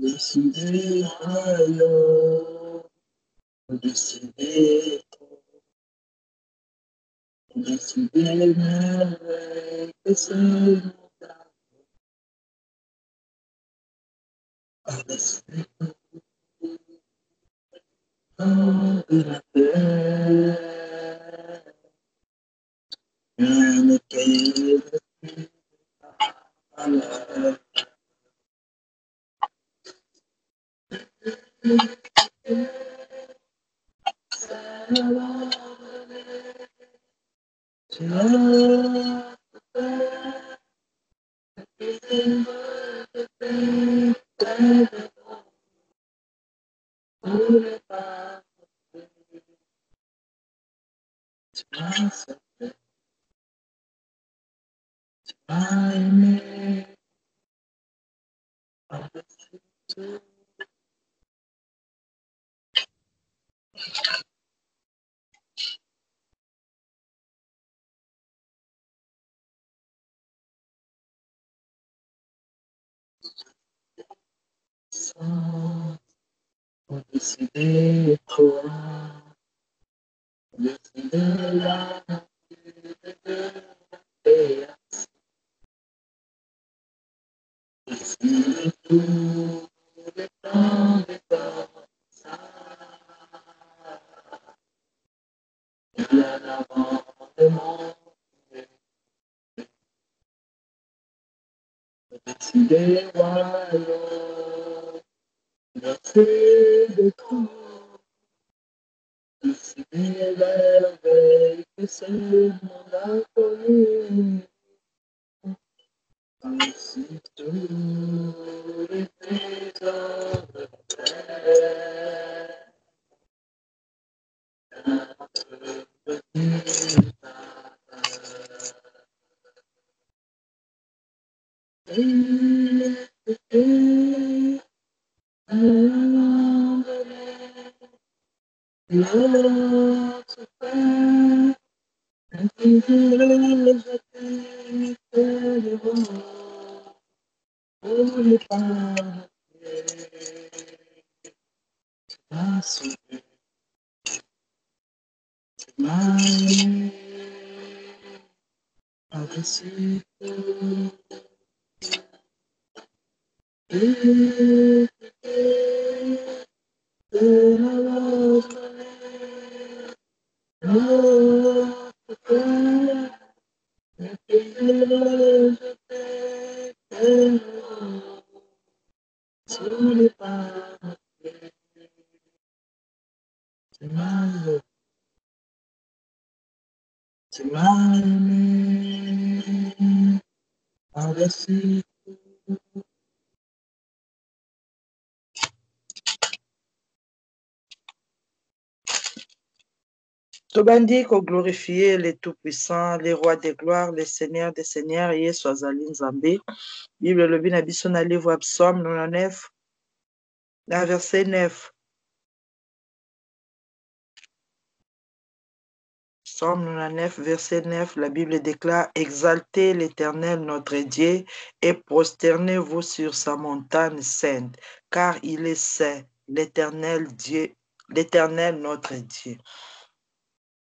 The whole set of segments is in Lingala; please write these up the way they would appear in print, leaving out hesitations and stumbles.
Décidez, alors, décidez, décidez, merveille, que c'est mon temps de la terre. Rien ne peut alors. Décidez toi, décidez la paix, décidez tout le temps de ta bien avant le monde. Décidez royaume, merci de tout. Décidez merveille que c'est le monde inconnu. Ainsi tous les trésors de terre. Tobandi ko glorifier les tout-puissants, les rois des gloires, les seigneurs des seigneurs, Yesu azali Nzambe. Bible elobi na biso na livre ya Psaume 99, na verset 9. Psaume 99, verset 9, la Bible déclare « Exaltez l'Éternel notre Dieu et prosternez-vous sur sa montagne sainte, car il est saint, l'Éternel Dieu, l'Éternel notre Dieu. »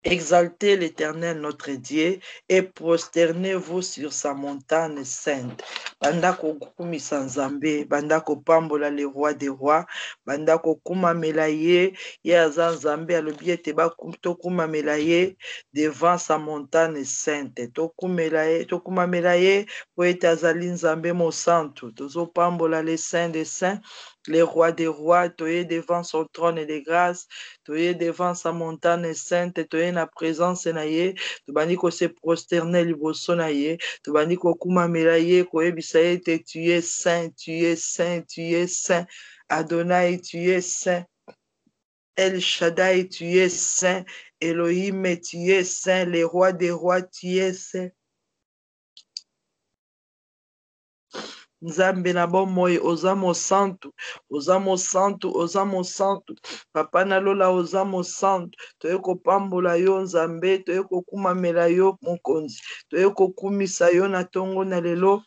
Exaltez l'Éternel notre Dieu et prosternez-vous sur sa montagne sainte. Bandako kumisa Nzambe, bandako pambola le roi des rois, bandako kumamela ye, ye aza Nzambe alobi ete tokumamela ye devant sa montagne sainte. Tokumamela ye po ete azali Nzambe mosantu. Tozopambola le saint des saints, le roi des rois, toye devant son trône de grâce, toye devant sa montagne sainte, toye na présence na ye, tobandi ko se prosterner liboso na ye, tobandi ko kumamela ye, koyebisa ye te tu es saint, tu es saint, tu es saint. Adonai, tu es saint. El Shaddai, tu es saint. Elohim, tu es saint. Le roi des rois, tu es saint. Nzambe na bomoi ozamo santu, ozamo santu, ozamo santu. Papa na lola ozamo santu. Toye kopambola yo Nzambe, toye kokumamela yo mokonzi, toye kokumisa yo na tongo na lelo.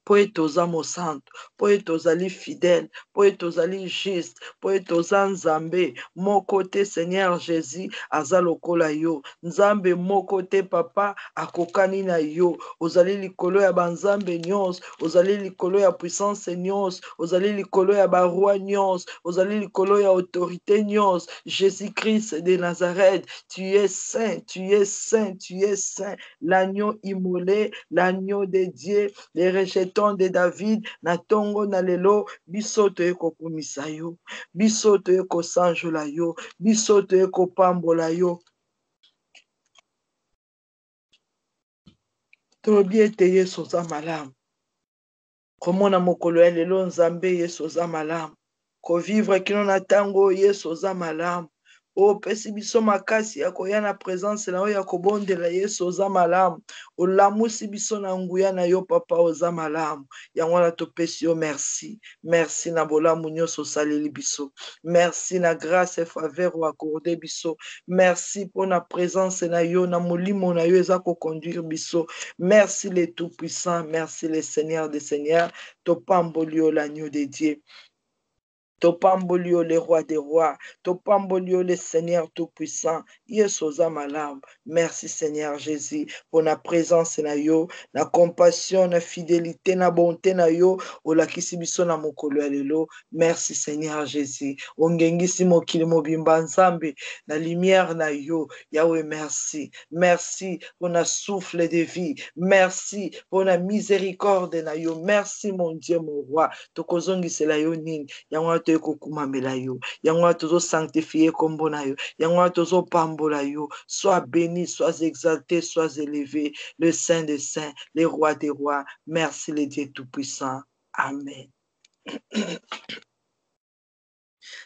po ete oza mosantu, po ete ozali fidèle, po ete ozali juste, po ete oza nzambe moko te. Seigneur Jésus aza lokola yo, nzambe moko te papa akokani na yo. Ozali likolo ya banzambe nyonso, ozali likolo ya puissance nyonso, ozali likolo ya baroi nyonso, ozali likolo ya autorité nyonso. Jésus-Christ de Nazareth, tu es saint, tu es saint, tu es saint, l'agneau immolé, l'agneau de Dieu, les rejetons de David, na tongo na lelo, biso toye kokumisa yo, biso toye kosanjola yo, biso toye kopambola yo. Tolobi ete Yesu oza malamu. Komona mokolo ya lelo nzambe Yesu oza malamu. Kovivre kino na tango Yesu oza malamu. Opesi biso makasi ya koya na présence na yo ya kobondela Yesu oza malamu. Olamusi biso na nguya na yo papa oza malamu. Yango wana topesi yo merci. Merci na bolamu nyonso osaleli biso. Merci na grâce et faveur o accordé biso. Merci pour na présence na yo na molimo na yo eza ko conduire biso. Merci le tout-puissant, merci le Seigneur des Seigneurs. Topambolio l'agneau de Dieu. Topambolio le roi des rois, topambolio le Seigneur tout-puissant, Yesoza malam. Merci Seigneur Jésus pour la présence na yo, la compassion, la fidélité, la bonté na yo, olakisi biso na mokolo ya lelo. Merci Seigneur Jésus. Ongengisi mokili mobimba nzambe, la lumière na yo, Yahweh merci. Merci pour la souffle de vie. Merci pour la miséricorde na yo. Merci mon Dieu mon roi. Tokozongi c'est la yo nini. Yango kokumamela yo, yango tozo sanctifier kombo na yo, yango tozo pambola yo. Sois béni, sois exalté, sois élevé, le Saint des Saints, le Roi des Rois. Merci le Dieu Tout-Puissant. Amen.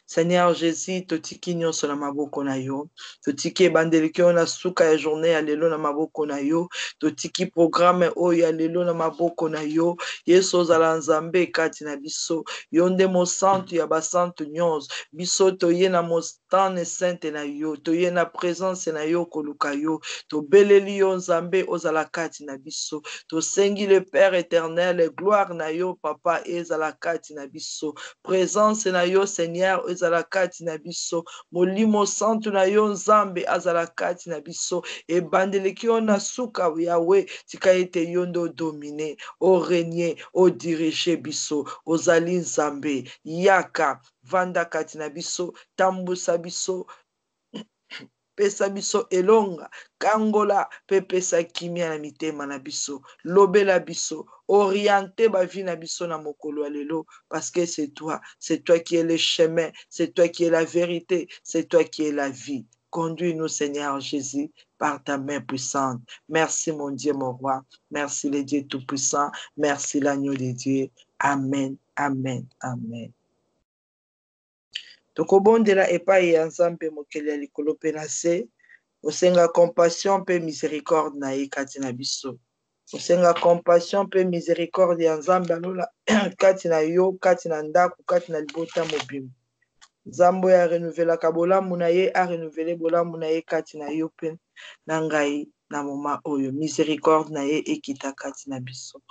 Seigneur Jésus, totiki nyonso na maboko na yo, totiki ebandeliki oyo na suka ya journée ya lelo na maboko na yo, totiki programme oyo ya lelo na maboko na yo. Yesu ozala nzambe kati na biso, yo nde mosantu ya basantu nyonso, biso toye na mostane sainte na yo, toye na présence na yo koluka yo, tobeleli yo nzambe ozala kati na biso, tosengi le Père éternel, gloire na yo papa ezala kati na biso, présence na yo Seigneur ezala kati na biso, molimo santu na yo nzambe azala kati na biso, ebandeleki yo na suka Yahweh, tika ete yo ndo domine, o régner, o diriger biso, ozali nzambe, yaka, vanda kati na biso, tambusa biso, pesa biso elonga, kangola, pe pesa kimia na mitema na biso, lobela biso, orienter ba vie na biso na mokolo lelo, parce que c'est toi qui es le chemin, c'est toi qui es la vérité, c'est toi qui es la vie. Conduis-nous Seigneur Jésus par ta main puissante. Merci mon Dieu mon roi, merci le Dieu tout-puissant, merci l'agneau de Dieu. Amen, amen, amen. Tokobondela epai ya nzambe mokili ya likolo pe na se, osenga compassion pe miséricorde na ye kati na biso, osenga compassion pe miséricorde ya nzambe alola kati na yo, kati na ndako, kati na libota mobimba. Nzambe ya renouvelaka bolamu na ye, a renouveler bolamu na ye kati na yo pe na ngai na moment oyo, miséricorde na ye ekita kati na biso.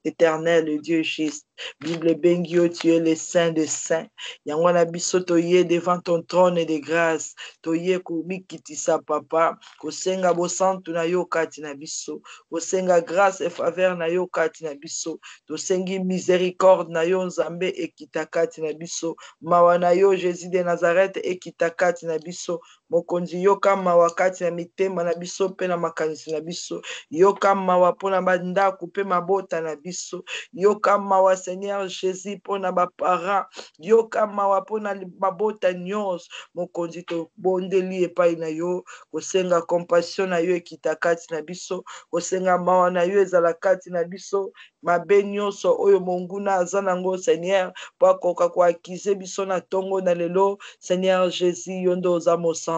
Éternel, le Dieu juste, Bible bengio, tu es le Saint des Saints. Yangwana biso toye devant ton trône de grâce. Toye kumikitisa papa. Kosenga bosantu na yo kati na biso. Kosenga grâce et faveur na yo kati na biso. Tosengi miséricorde na yo nzambe ekita kati na biso. Mawa na yo Jésus de Nazareth ekita kati na biso. Mokonzi yoka mawa kati na mitema na biso pe na makanisi na biso. Yoka mawa pona bandako pe mabota na biso. Yoka mawa Seigneur Jésus pona ba parents. Yoka mawa pona mabota nyonso. Mokonzi to bondeli epai na yo. Kosenga compassion na yo ekita kati na biso. Kosenga mawa na yo ezala kati na biso. Mabe nyonso oyo monguna aza nango Seigneur. Po akoka koakize biso na tongo na lelo. Seigneur Jésus yondo oza mosantu.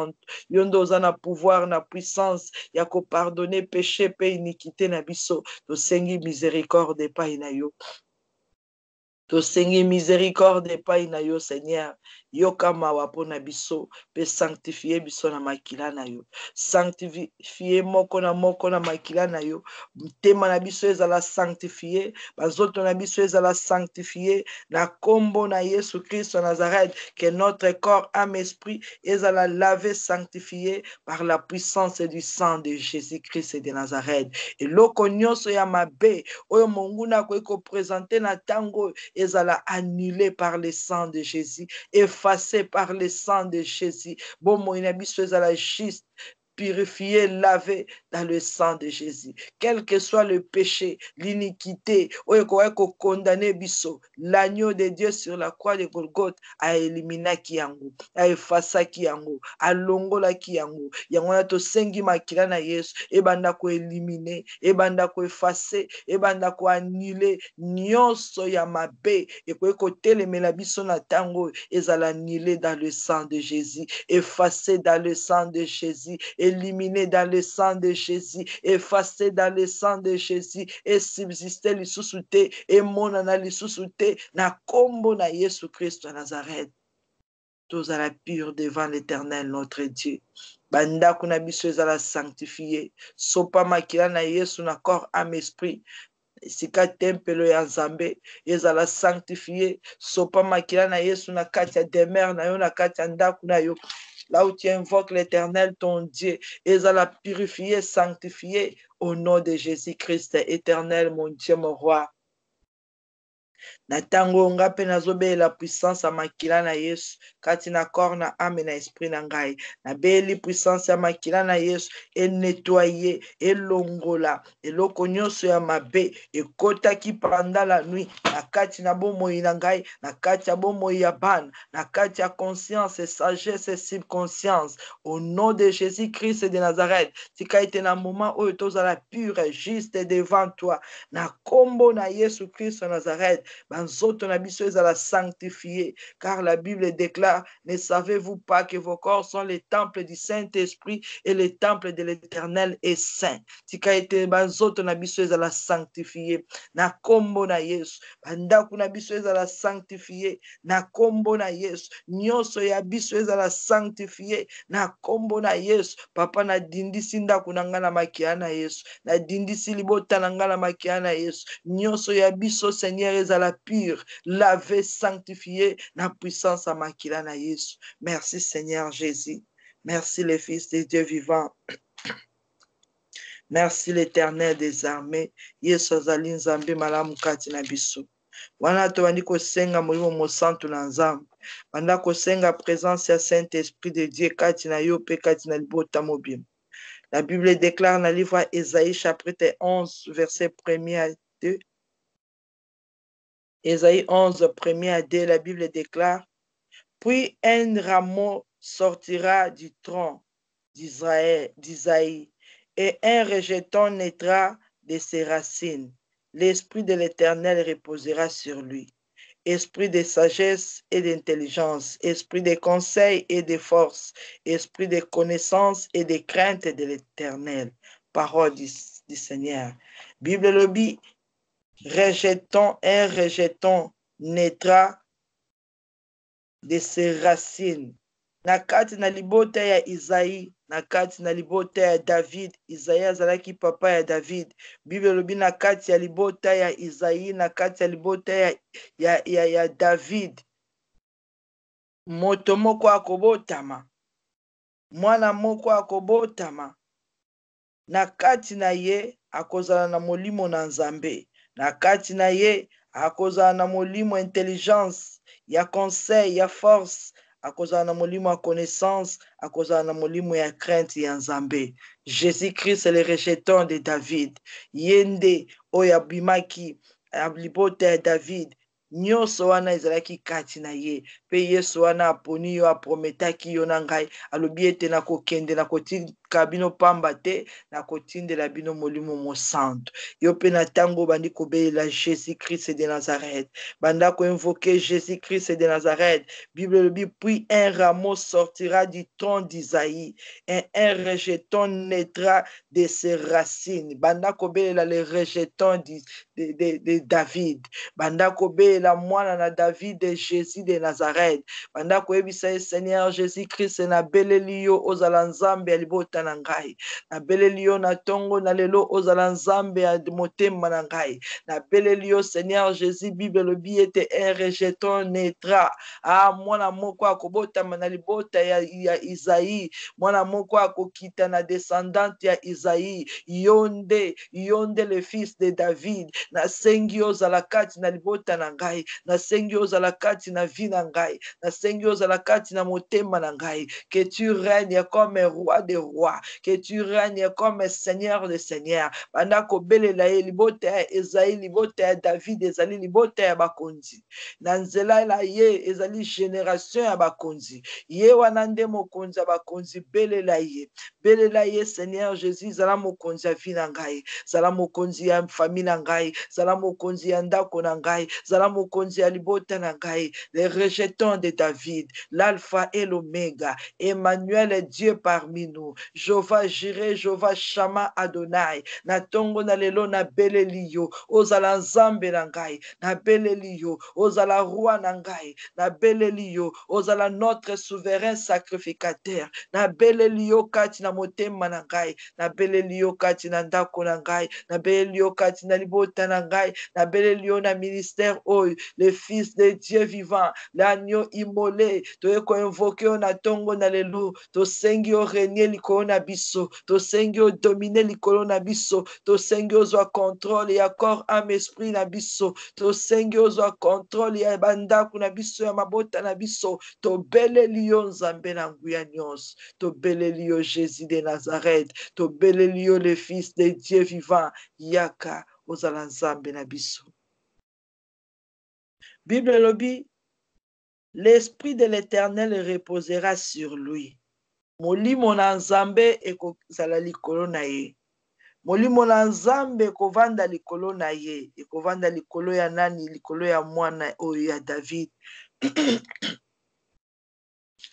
Yondo oza na pouvoir na puissance ya ko pardonner péché pe iniquité na biso. Tosengi miséricorde epai na yo. Tosengi miséricorde epai na yo Seigneur. Yoka mawa pona biso pe sanctifier biso na makila na yo. Sanctifier moko na makila na yo. Mtema na biso ezala sanctifier, bazoto na biso ezala sanctifier na kombo na Yesu Christ de Nazareth, que notre corps, âme, esprit ezala lavé, sanctifié par la puissance du sang de Jésus-Christ de Nazareth. Et loko nyonso ya mabe oyo monguna ko présenter na tango ezala annulé par le sang de Jésus, effacé par le sang de Jésus. Bon, mon inabiso ezala juste, purifié, lavé dans le sang de Jésus. Quel que soit le péché, l'iniquité, condamné biso, l'agneau de Dieu sur la croix de Golgotha a éliminé kiango, a effacé kiango, a longola kiango. Yangona to sengi makila na Yesu, ebanda ko éliminer, ebanda ko effacer, ebanda ko annuler nyonso ya mabe, et ko telemela biso na tango ezala annulé dans le sang de Jésus, effacé dans le sang de Jésus, éliminé dans le sang de Jésus, effacé dans le sang de Jésus, et subsisté lisusu te, et monana lisusu te, na kombo na Yesu Christ de Nazareth. Tous à la pure devant l'Éternel notre Dieu. Banda kuna biso ezala sanctifié, sopa makila na Yesu na corps, âme, esprit. Sika tempelo ya Nzambe ezala sanctifié, sopa makila na Yesu na kati ya demeure na yo, na kati ya ndaku na yo. Là où tu invoques l'Éternel, ton Dieu, ezala purifié, sanctifié au nom de Jésus-Christ, éternel, mon Dieu, mon roi. Na tango nga pe nazobe la puissance ya makila na Yesu kati na corps, na âme na esprit na ngai. Na beli puissance ya makila na Yesu e nettoyer, e longola eloko nyonso ya mabe ekotaki pendant la nuit na kati na bomoi na ngai, na kati ya bomoi ya bana, na kati ya conscience, sagesse et subconscience. Au nom de Jésus-Christ de Nazareth, tika ete na moment oyo tozala pure, juste devant toi, na kombo na Yesu Christ de Nazareth. Banzoto na biso ezala sanctifié, car la Bible déclare, ne savez-vous pas que vos corps sont les temples du Saint-Esprit et le temple de l'Éternel est saint. Tika ete banzoto na biso ezala sanctifié, na kombo na Yesu. Bandaku na biso ezala sanctifié, na kombo na Yesu. Nyonso ya biso ezala sanctifié, na kombo na Yesu. Papa na dindisi ndaku na nga na makia na Yesu, na dindisi libota na nga na makia na Yesu. Nyonso ya biso Seigneur ezala pur, lavé, sanctifié, na puissance à makila na Yesu. Merci Seigneur Jésus. Merci le Fils de Dieu vivant. Merci l'Éternel des armées. Yesu azali Nzambe malamu kati na biso. Wana tobandi kosenga molimo mosantu na Nzambe. Banda kosenga présence ya Saint-Esprit de Dieu kati na yo pe kati na libota mobile. La Bible déclare dans le livre Ésaïe chapitre 11 verset 1er à 2. Ésaïe 11, 1er à 2, la Bible déclare, puis un rameau sortira du tronc d'Isaïe, et un rejeton naîtra de ses racines. L'esprit de l'Éternel reposera sur lui. Esprit de sagesse et d'intelligence, esprit de conseil et de force, esprit de connaissance et de crainte de l'Éternel. Parole du Seigneur. Bible lobby. Un rejeton naîtra de ses racines. Na kati na libota ya Isaïe, na kati na libota ya David, Isaïe azalaki papa ya David. Bible lobi na kati ya libota ya Isaïe, na kati ya libota ya David. Moto moko akobotama, mwana moko akobotama. Na kati na ye akozala na molimo na Nzambe. Na kati na ye akozala na molimo intelligence, ya conseil, ya force, akozala na molimo ya connaissance, akozala na molimo ya crainte ya Nzambe. Jésus-Christ est le rejeton de David. Yende oyo abimaki libota ya David. Nyonso wana ezalaki kati na ye. Pe Yesu wana aponi yo, aprometaki yo na ngai, alobi ete na kokende na kotika bino pamba te, na kotindela bino molimo mosantu. Yo pe na tango bandi kobelela Jésus-Christ de Nazareth, banda ko invoquer Jésus-Christ de Nazareth. Bible le dit, puis un rameau sortira du tronc d'Isaïe, et un rejeton naîtra de ses racines. Banda kobelela le rejeton de David. Banda kobelela la mwana na David de Jésus de Nazareth. Banda koyebisa Seigneur Jésus-Christ na beleli yo ozala nzambe ya libota na ngai. Na beleli yo na tongo na lelo ozala nzambe ya motema na ngai. Na beleli yo Seigneur Jésus, Bible lobi ete un rejeton naîtra. Ah, mwana moko akobotama na libota ya Isaïe. Mwana moko akokita na descendante ya Isaïe. Yonde le fils de David. Na sengi ozala kati na libota na ngai. Na sengi ozala kati na vie na ngai. Na sengi ozala kati na motema na ngai. Que tu règnes comme roi des rois. Que tu règnes comme seigneur des seigneurs. Banda kobelela ye libota ya Isaïe, libota ya David ezali libota ya bakonzi. Na nzela la ye ezali génération ya bakonzi. Ye wana nde mokonzi ya bakonzi, belela ye. Belela ye Seigneur Jésus, zala mokonzi ya vie na ngai. Zala mokonzi ya famille na ngai. Zala mokonzi ya ndako na ngai. Zala mokonzi ya libota na ngai. Les rejetons de David, l'alpha et l'oméga. Emmanuel est Dieu parmi nous. Jehovah Jireh, Jehovah Shama Adonai. Na tongo na lelo na beleli yo. Ozala nzambe na ngai. Na beleli yo. Ozala roi na ngai. Na beleli yo. Ozala notre souverain sacrificateur. Na beleli yo kati na motema na ngai. Na beleli yo kati na ndako na ngai. Na beleli yo kati na libota na ngai. Na beleli yo na ministère oyo. Le fils de Dieu vivant. L'agneau immolé. Toye ko invoke yo na tongo na lelo. To sengi yo régner likolo na biso. To sengi yo dominer likolo na biso. To sengi yo zwa contrôle ya corps âme esprit na biso. To sengi yo zwa contrôle ya bandako na biso ya mabota na biso. To beleli yo nzambe na nguya nyonso. To beleli yo Jésus de Nazareth. To beleli yo le fils de Dieu vivant. Yaka ozala nzambe na biso. Bible lobi, l'esprit de l'Éternel reposera sur lui. Molimo na nzambe ekozala likolo na ye. Molimo na nzambe ekovanda likolo na ye. Ekovanda likolo ya nani? Likolo ya mwana oyo ya David.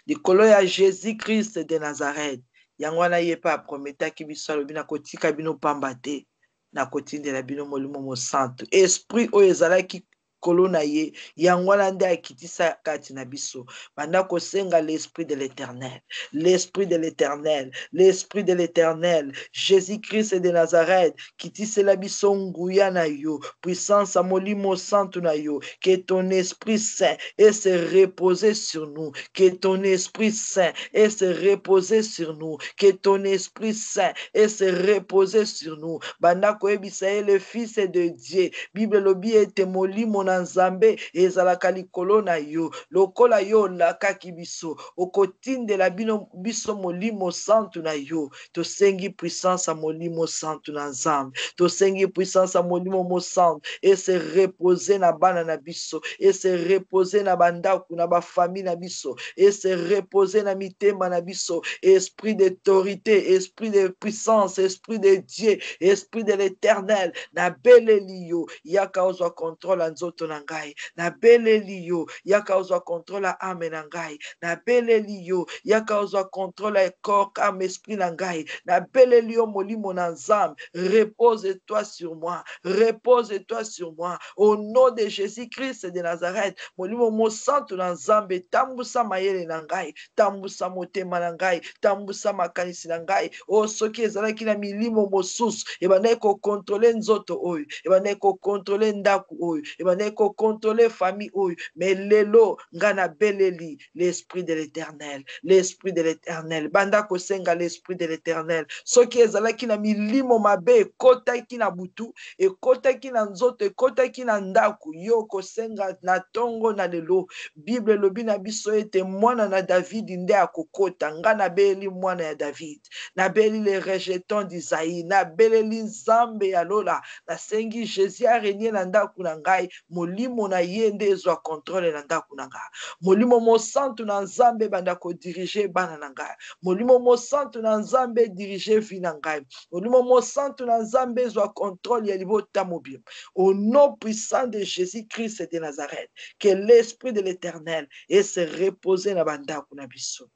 Likolo ya Jésus-Christ de Nazareth. Yango wana ye pa prometaki biso alobi na kotika bino pamba te. Na kotindela bino molimo mosantu. Esprit oyo ezalaki likolo na ye, yango wana nde akitisa kati na biso. Banda kosenga l'esprit de l'Éternel, l'esprit de l'Éternel, l'esprit de l'Éternel, Jésus-Christ de Nazareth, kitisela biso nguya na yo, puissance a molimo santu na yo, que ton esprit saint et se reposer sur nous, que ton esprit saint et se reposer sur nous, que ton esprit saint et se reposer sur nous. Banda koebisa ye le fils de Dieu, Bible lobi ete molimo na nzambe ezalaka likolo na yo. Lokola yo lakaki biso, okotindela biso molimo santu na yo. Tosengi puissance a molimo santu na nzambe. Tosengi puissance a molimo mo santu et se reposer na bana na biso, et se reposer na bandako na ba famille na biso, et se reposer na mitema na biso. Esprit d'autorité, esprit de puissance, esprit de Dieu, esprit de l'Éternel, na beleli yo, yaka ozwa contrôle a nzoto na ngai. Na beleli yo, yaka ozwa contrôle a âme na ngai. Na beleli yo, yaka ozwa contrôle a corps, âme, esprit na ngai. Na beleli yo molimo na nzambe, repose-toi sur moi, repose-toi sur moi. Au nom de Jésus-Christ de Nazareth, molimo mo santu na nzambe, tambusa mayele na ngai, tambusa motema na ngai, tambusa makanisi na ngai. O soki ezalaki na milimo mosusu, ebandaki kokontrole nzoto oyo, ebandaki kokontrole ndako oyo, ebandaki kokontrole famille oyo, mais lelo nga na beleli l'esprit de l'Éternel, l'esprit de l'Éternel, banda kosenga l'esprit de l'Éternel. Soki ezalaki na milimo mabe ekotaki na butu, ekotaki na nzoto, ekotaki na ndako, yo kosenga na tongo na lelo. Bible lobi na biso ete mwana na David nde akokota, nga na beleli mwana ya David, na beleli le rejeton d'Isaïe, na beleli nzambe ya lola, na sengi Jésus a régné na ndako na ngai, molimo na ye nde ezwa contrôle na ndako na ngai. Molimo mo santu na nzambe banda ko diriger bana na ngai. Molimo mo santu na nzambe diriger vie na ngai. Molimo mo santu na nzambe ezwa contrôle ya libota mobile. Au nom puissant de Jésus-Christ de Nazareth, que l'esprit de l'Éternel et se reposer na bandako na biso.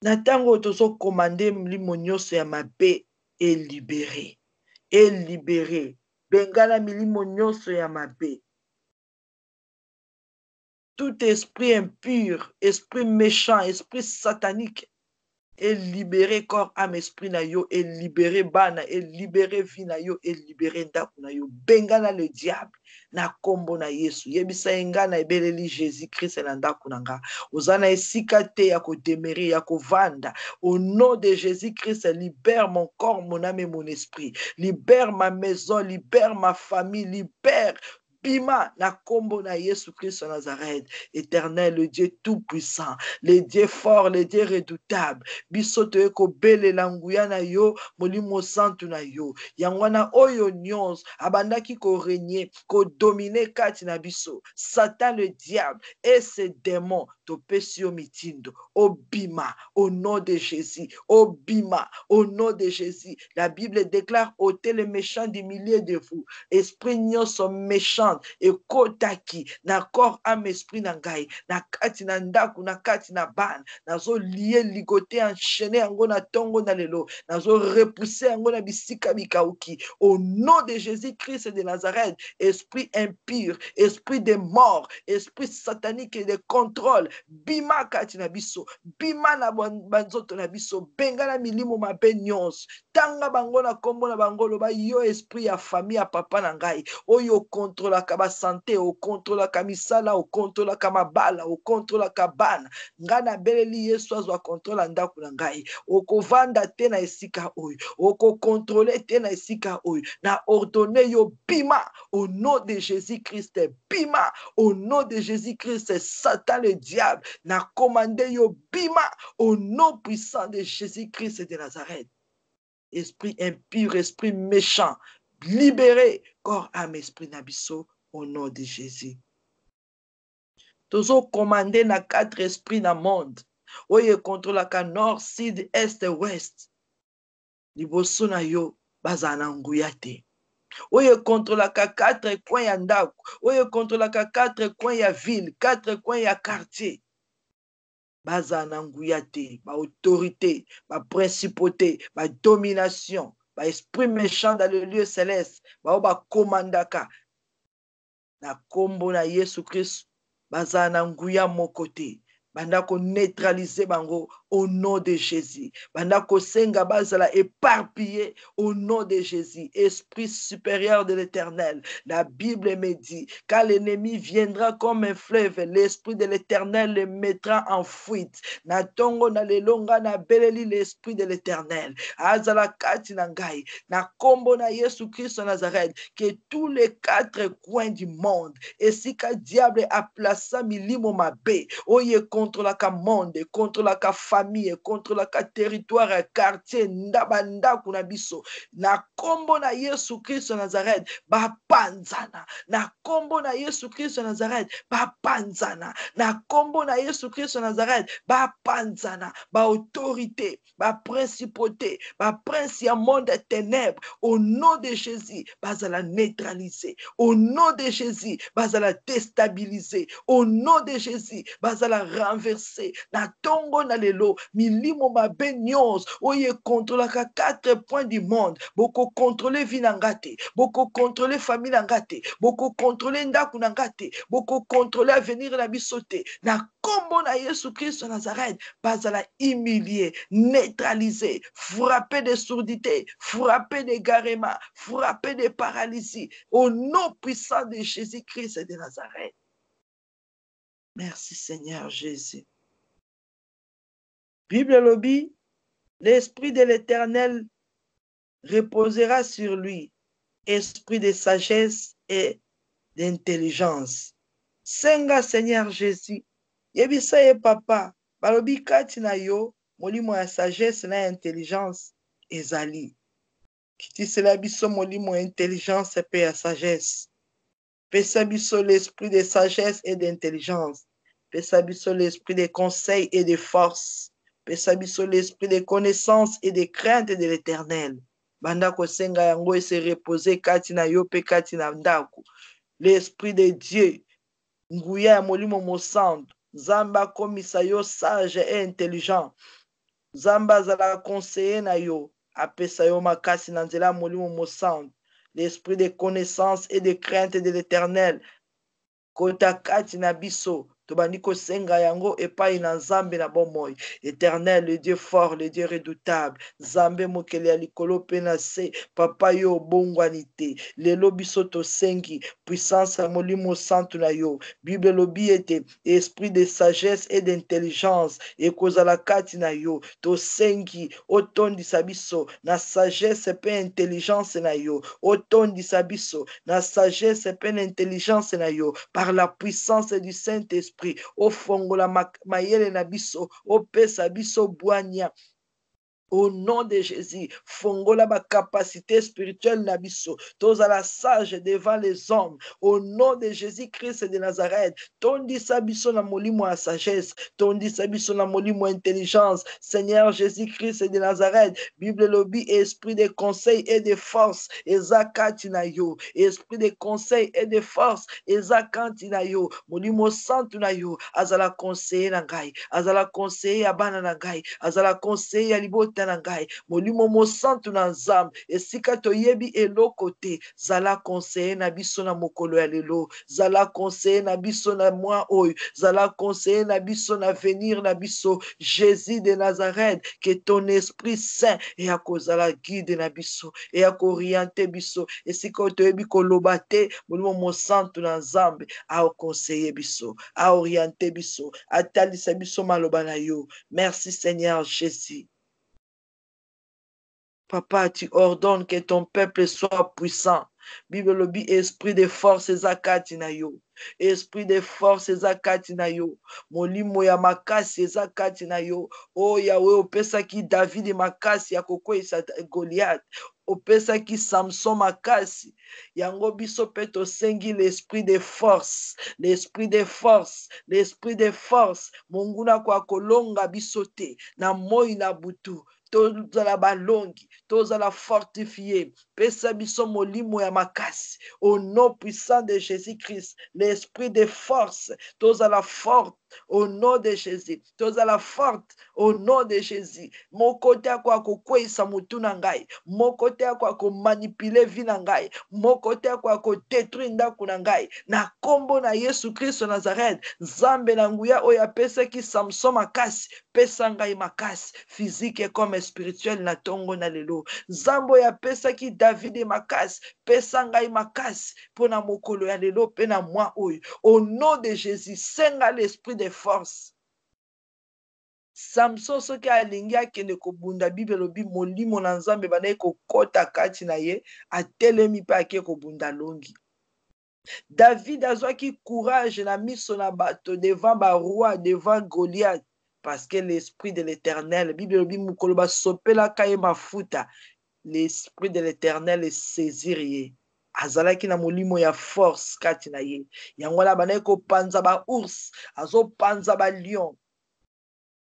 Na tango tozo commandé molimo nyonso ya mabe et libéré. Et libéré. bengana milimo nyonso ya mabe. Tout esprit impur, esprit méchant, esprit satanique est libéré corps, âme, esprit na yo, est libéré bana, est libéré vie na yo, est libéré ndaku na yo. Bengana le diable na kombo na Yesu. Yebisa enga na ebeleli Jésus-Christ na ndaku na nga. Ozana esika te ya kodemere, ya kovanda. Au nom de Jésus-Christ, libère mon corps, mon âme et mon esprit. Libère ma maison, libère ma famille, libère Bima na kombo na Yesu Christ Nazareth, éternel, le Dieu tout-puissant, le Dieu fort, le Dieu redoutable. Biso toye ko bele languya na yo, molimo santu na yo. Yangwana oyo nyons, abandaki ko régner, ko dominer kati na biso. Satan le diable et ses démons, topesio mitindo, obima, au nom de Jésus, obima, au nom de Jésus. La Bible déclare, ôtez les méchants du milieu de vous. Esprit nyonso méchant, et kotaki, na corps âme esprit na ngai, na kati na ndaku, na kati na ban, nazo lié, ligoté, enchaîné, yango na tongo na lelo, nazo repoussé, yango na bisika bikauki. Au nom de Jésus-Christ de Nazareth, esprit impur, esprit de mort, esprit satanique et de contrôle, bima kati na biso, bima na banzoto na biso, benga na milimo mabe nyonso, tanga bango na kombo na bango loba yo esprit ya famille ya papa na ngai, oyo contrôle ka ba santé, o contrôle ka misala, o contrôle ka mabala, o contrôle ka bana, ngana beleli Yesu azwa contrôle ndaku na ngai, okovanda te na esika oyo, oko contrôler te na esika oyo, na ordonner yo bima au nom de Jésus-Christ, bima au nom de Jésus-Christ, Satan le diable, na commandé yo bima au nom puissant de Jésus-Christ de Nazareth. Esprit impur, esprit méchant, libéré, corps, âme, esprit nabiso, au nom de Jésus. Tozo commandé na 4 esprits na monde. Oye contrôle ka nord, sud, est, ouest. Liboso na yo, bazana nguya te. Oye contrôle ka 4 coins ya ndaku. Oye contrôle ka 4 coins ya ville, 4 coins ya quartier. Bazana nguya te, ba autorité, ba principauté, ba domination, ba esprit méchant dans le lieu céleste, ba commandaka. Na kombo na Yesu Christ, bazana nguya mokote. Bandako neutraliser bango au nom de Jésus. Bandako senga bazala éparpillé au nom de Jésus. Esprit supérieur de l'Éternel. La Bible me dit, quand l'ennemi viendra comme un fleuve, l'Esprit de l'Éternel le mettra en fuite. Na tongo na lelonga na beleli l'Esprit de l'Éternel. Azala kati na ngai. Na kombo na Yesu Christ Nazareth. Que tous les 4 coins du monde, et si ka diable a placé milimo mabe, oye contre la monde, contre la famille, contre la territoire, quartier, ndabanda kunabiso, na kombo na Yesu Christ Nazareth, ba panzana, na kombo na Yesu Christ Nazareth, ba panzana, na kombo na Yesu Christ Nazareth, ba panzana, ba autorité, ba principauté, ba prince ya monde des ténèbres, au nom de Jésus, bazala neutraliser, au nom de Jésus, bazala déstabiliser, au nom de Jésus, bazala renverser, na tongo na lelo, milimo mabe nyos, oye contrôle ka 4 points du monde, boko contrôler vie nangate, boko contrôler famille nangate, boko contrôler ndaku nangate, boko contrôler avenir na bisote, na kombo na Yesu Christ Nazareth, bazala humilier, neutraliser, frapper de surdité, frapper d'égarement, frapper de paralysie, au nom puissant de Jésus-Christ de Nazareth. Merci Seigneur Jésus. Bible lobby, l'Esprit de l'Éternel reposera sur lui, esprit de sagesse et d'intelligence. Senga Seigneur Jésus, yebisa ye papa, balobi kati na yo, molimo ya sagesse na intelligence ezali. Kitisela biso molimo ya intelligence pe ya sagesse. Pesa biso l'esprit de sagesse et d'intelligence. Pesa biso l'esprit de conseil et de force. Pesa biso l'esprit de connaissance et de crainte de l'Éternel. Banda kosenga yango et se reposer kati na yo pe kati na ndako. L'esprit de Dieu, nguya ya molimo mosantu, Zamba komisa yo sage et intelligent. Zamba zala conseiller na yo, apesa yo makasi na nzela molimo mosantu. l'esprit de connaissance et de crainte de l'Éternel. Kota kati na biso tobandi kosenga yango epai na Nzambe na bomoi. Éternel, le Dieu fort, le Dieu redoutable, Nzambe mokele ya likolo pe na se, papa yo obongwani te. Lelo biso tosengi puissance ya molimo santu na yo. Bible lobi ete esprit de sagesse et d'intelligence ekozala kati na yo. Tosengi otondisa biso na sagesse pe intelligence na yo. Otondisa biso na sagesse pe na intelligence na yo par la puissance du Saint-Esprit. Au fongola mayele na biso, au pesa biso boanya. Au nom de Jésus, fongola ba capacité spirituelle nabiso, tous à la sage devant les hommes. Au nom de Jésus-Christ de Nazareth, tondi sabiso na molimo à sagesse, tondi sabiso na molimo intelligence. Seigneur Jésus-Christ de Nazareth, Bible lobby, esprit de conseil et de force, ezakati na yo, esprit de conseil et de force, ezakati na yo, molimo santu na yo, azala conseiller na ngai, azala conseiller ya bana na ngai, azala conseiller ya libota na ngai, molimo mosantu na Nzambe, esika toyebi eloko te, zala conseiller na biso na mokolo ya lelo, zala conseiller na biso na mwa oyo, zala conseiller na biso na venir na biso, Jésus de Nazareth, que ton esprit saint et à kozala guide na biso, et à orienter biso, esika toyebi koloba te, molimo mosantu na Nzambe, a conseiller biso, a orienter biso, a talisa biso maloba na yo. Merci Seigneur Jésus. Papa, tu ordonnes que ton peuple soit puissant. Bible lobi, esprit de force ezakati na yo. Esprit de force ezakati na yo. Molimo ya makasi ezakati na yo. Oh Yahweh, opesaki David makasi ya kokwesa Goliath. Opesaki Samson makasi. Yango biso pe tosengi l'esprit de force. L'esprit de force. L'esprit de force. Monguna kwa kolonga biso te. Na moi na butu. Tozala balongi, tozala fortifié, pesa biso molimo ya makasi, au nom puissant de Jésus-Christ, l'esprit de force, tozala forte, au nom de Jésus, tozala forte, au nom de Jésus, mon côté kwa kokwesa mutu na ngai, mon côté kwa ko manipuler vie na ngai, mon côté kwa ko détruire ndaku na ngai, na kombo na Yesu Christ Nazareth, Nzambe na nguya oya pesa ki Samson makasi, pesa ngai makasi, physique comme spirituel na tongo na lelo. Zambo ya pesa ki David makasi, pesa ngai makasi, pona mokolo ya lelo pe na moi oyo. Au nom de Jésus, senga l'esprit de force. Samson soki alingi akende kobunda Bible lobi molimo na Nzambe banaye kokota kati na ye, atelemi pe ake kobunda longi. David azwaki courage na miso na bato devant ba roi, devant Goliath. Parce que l'esprit de l'Éternel, Bible dit mukoloba sopela kaye mafuta, l'esprit de l'Éternel est saisir azalaki na molimo ya force kati na ye. Yango la banaye ko panza ba ours, azo panza ba lion.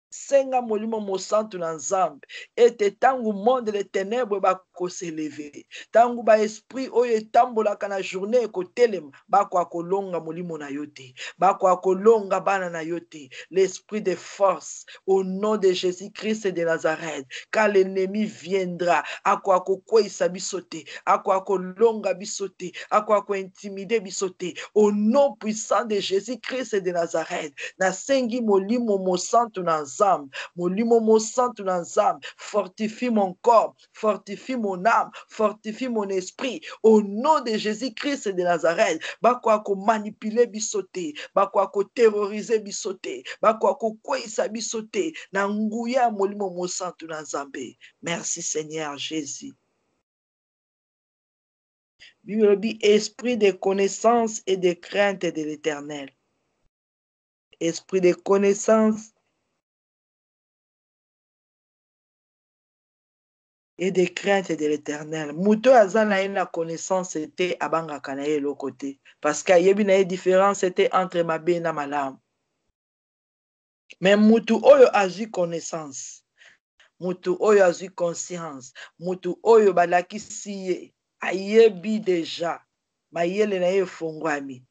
Senga molimo mosantu na Nzambe, ete tangu monde les ténèbres ba ko s'élever, tangu ba esprit oyo etambolaka na journée ekotelema bako akolonga molimo na yote, bako akolonga bana na yote, l'esprit de force au nom de Jésus-Christ de Nazareth, quand l'ennemi viendra ako akokwesa bisote, ako akolonga bisote, ako akointimider bisote, au nom puissant de Jésus-Christ de Nazareth, na sengi molimo mosantu na Nzambe, molimo mosantu na Nzambe, fortifie mon corps, fortifie mon âme, fortifie mon esprit, au nom de Jésus-Christ de Nazareth, bakwa ko manipuler bisote, bakwa ko terroriser bisote, bakwa ko kwesa bisote, na nguya molimo mosantu na Nzambe. Merci Seigneur Jésus. Bible dit esprit de connaissance et de crainte de l'Éternel. Esprit de connaissance et de crainte de l'Éternel. Muto azana na connaissance était abanga kanaye le côté parce qu'il y a une différence était entre mabe na malam. Mais mutu oyo azu connaissance, mutu oyo azu conscience, mutu oyo balaki siye ayebi déjà mayele na ye fongwami,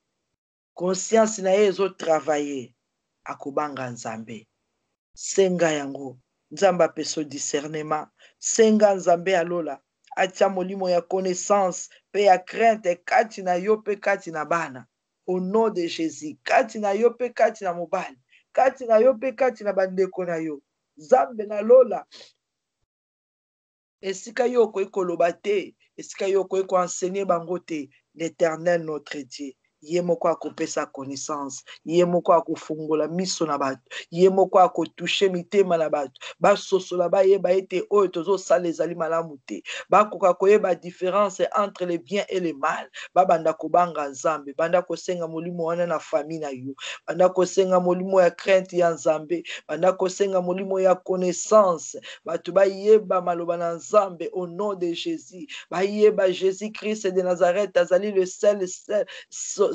conscience na ye zo travailler akobanga Nzambe. Senga yango Nzamba peso discernement, senga Nzambe alola atia molimo ya connaissance pe ya crainte kati na yo pe kati na bana au nom de Jésus kati na yo pe kati na mobali kati na yo pe kati na bandeko na yo Nzambe na lola esika yo okoki koloba te esika yo okoki koenseigner bango te l'Éternel notre Dieu ye moko akopesa connaissance ye moko akofungola miso na bato ye moko akotouche mitema na bato basosola bayeba ete oyo tozosala ezali malamu te bakoka koyeba différence entre le bien et le mal babanda kobanga Nzambe banda kosenga molimo wana na famille na yo banda kosenga molimo ya crainte ya Nzambe banda kosenga molimo ya connaissance bato bayeba maloba na Nzambe au nom de Jésus bayeba Jésus-Christ de Nazareth azali le seul